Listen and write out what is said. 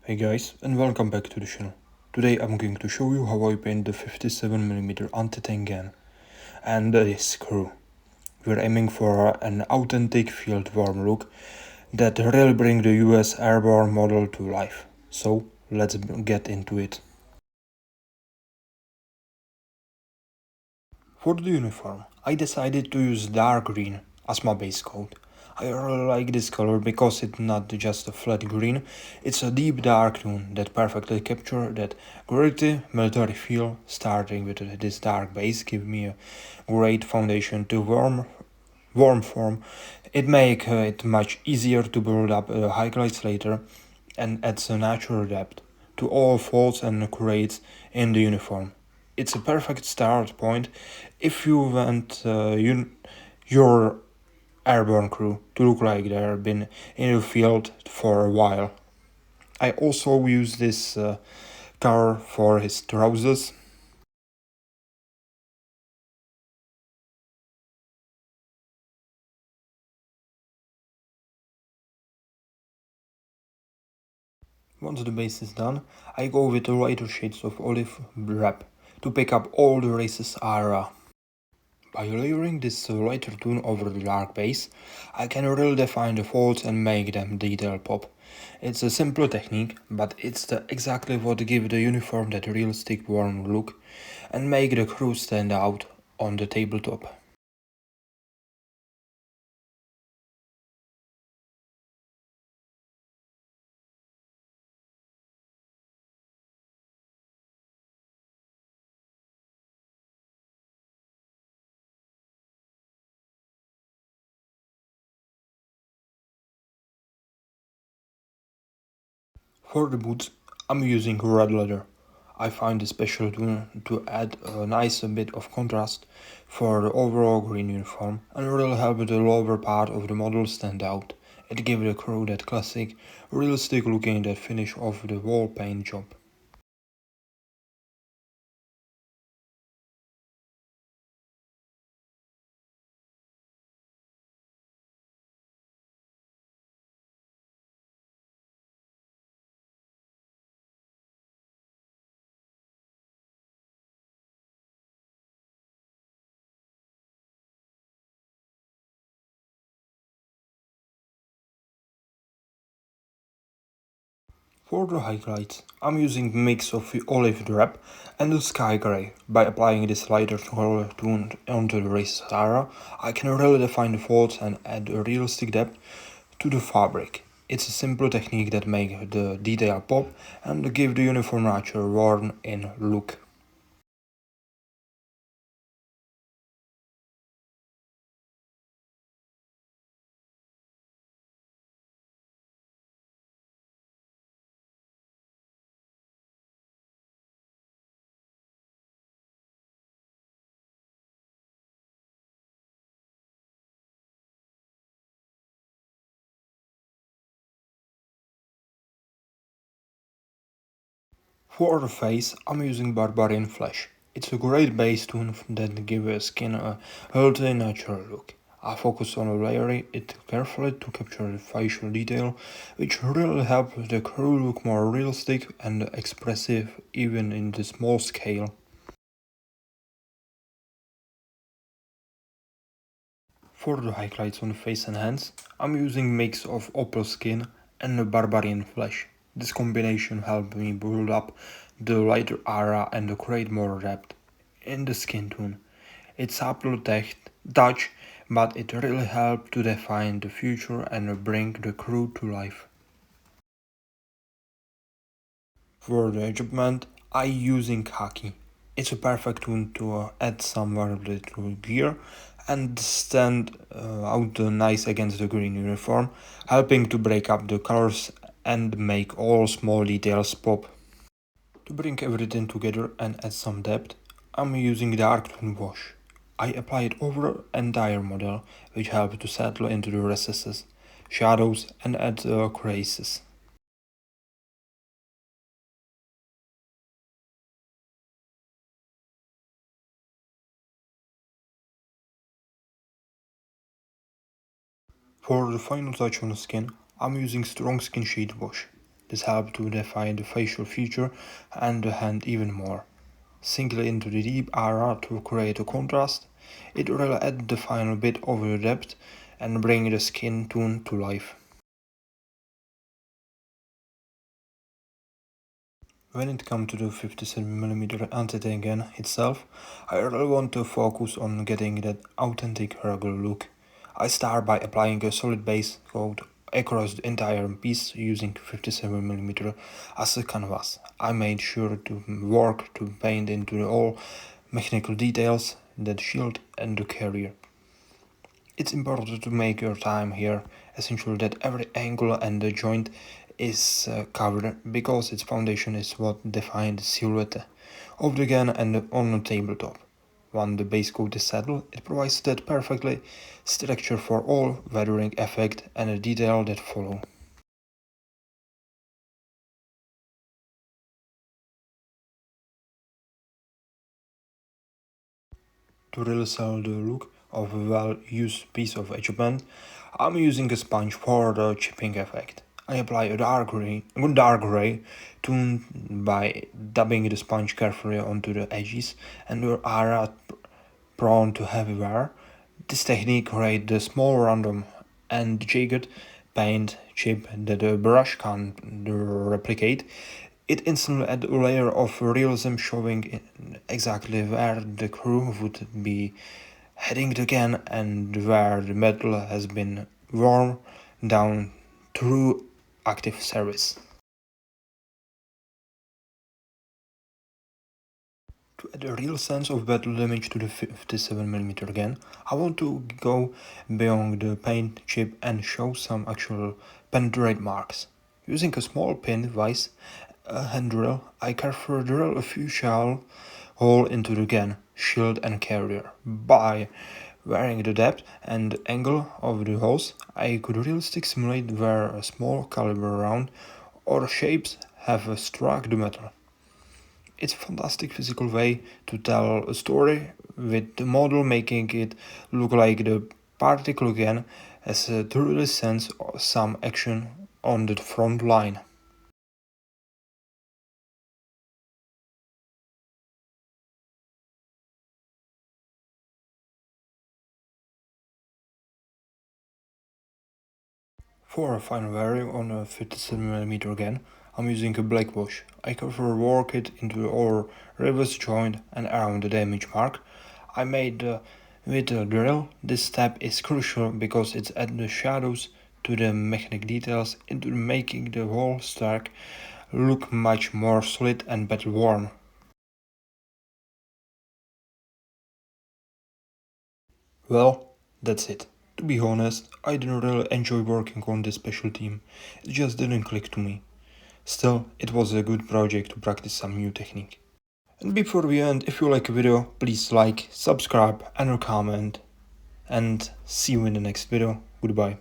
Hey guys, and welcome back to the channel. Today I'm going to show you how I paint the 57mm anti-tank and this screw. We're aiming for an authentic field worm look that really brings the US airborne model to life. So let's get into it. For the uniform, I decided to use dark green as my base coat. I really like this color because it's not just a flat green, it's a deep dark tone that perfectly captures that gritty military feel. Starting with this dark base gives me a great foundation to warm form. It makes it much easier to build up highlights later and adds a natural depth to all folds and creates in the uniform. It's a perfect start point if you want your airborne crew to look like they've been in the field for a while. I also use this color for his trousers. Once the base is done, I go with the lighter shades of olive wrap to pick up all the race's aura. By layering this lighter tone over the dark base, I can really define the folds and make them detail pop. It's a simple technique, but it's exactly what gives the uniform that realistic warm look and make the crew stand out on the tabletop. For the boots, I'm using red leather. I find a special tone to add a nice bit of contrast for the overall green uniform and really help the lower part of the model stand out. It gives the crew that classic, realistic looking that finish of the wall paint job. For the highlights, I'm using a mix of the olive drab and the sky grey. By applying this lighter color tone onto the race Sarah, I can really define the folds and add a realistic depth to the fabric. It's a simple technique that makes the detail pop and give the uniform natural worn-in look. For the face, I'm using Barbarian Flesh. It's a great base tone that gives a skin a healthy, natural look. I focus on layering it carefully to capture the facial detail, which really helps the crew look more realistic and expressive even in the small scale. For the highlights on the face and hands, I'm using a mix of opal skin and a barbarian flesh. This combination helped me build up the lighter aura and create more depth in the skin tone. It's subtle touch, but it really helped to define the future and bring the crew to life. For the equipment, I using khaki. It's a perfect tone to add some variability to gear and stand out nice against the green uniform, helping to break up the colors and make all small details pop. To bring everything together and add some depth, I'm using dark tone wash. I apply it over the entire model, which helps to settle into the recesses, shadows and add creases. For the final touch on the skin, I'm using strong skin sheet wash. This helps to define the facial feature and the hand even more. Sinking into the deep area to create a contrast, it will add the final bit of the depth and bring the skin tone to life. When it comes to the 57mm entity again itself, I really want to focus on getting that authentic regular look. I start by applying a solid base coat across the entire piece using 57mm as a canvas. I made sure to work to paint into all mechanical details, the shield and the carrier. It's important to make your time here essential that every angle and the joint is covered because its foundation is what defines the silhouette of the gun and on the tabletop. When the base coat is settled, it provides that perfectly structure for all weathering effect and the detail that follow. To really sell the look of a well-used piece of equipment, I'm using a sponge for the chipping effect. I apply a dark gray toned by dabbing the sponge carefully onto the edges and the area prone to heavy wear. This technique creates the small random and jagged paint chip that a brush can't replicate. It instantly adds a layer of realism showing exactly where the crew would be heading again and where the metal has been worn down through active service. To add a real sense of battle damage to the 57mm again, I want to go beyond the paint chip and show some actual penetrate marks. Using a small pin vise, a hand drill, I carefully drill a few shallow hole into the gun, shield and carrier. By varying the depth and angle of the holes, I could realistically simulate where a small caliber round or shapes have struck the metal. It's a fantastic physical way to tell a story with the model making it look like the particle again has a truly sense of some action on the front line. For a final wearing on a 57mm again, I'm using a black wash. I carefully work it into our rivets joint and around the damage mark. I made with a drill. This step is crucial because it adds the shadows to the mechanic details into making the whole stack look much more solid and better worn. Well, that's it. To be honest, I didn't really enjoy working on this special team. It just didn't click to me. Still, it was a good project to practice some new technique. And before we end, if you like a video, please like, subscribe and comment. And see you in the next video. Goodbye.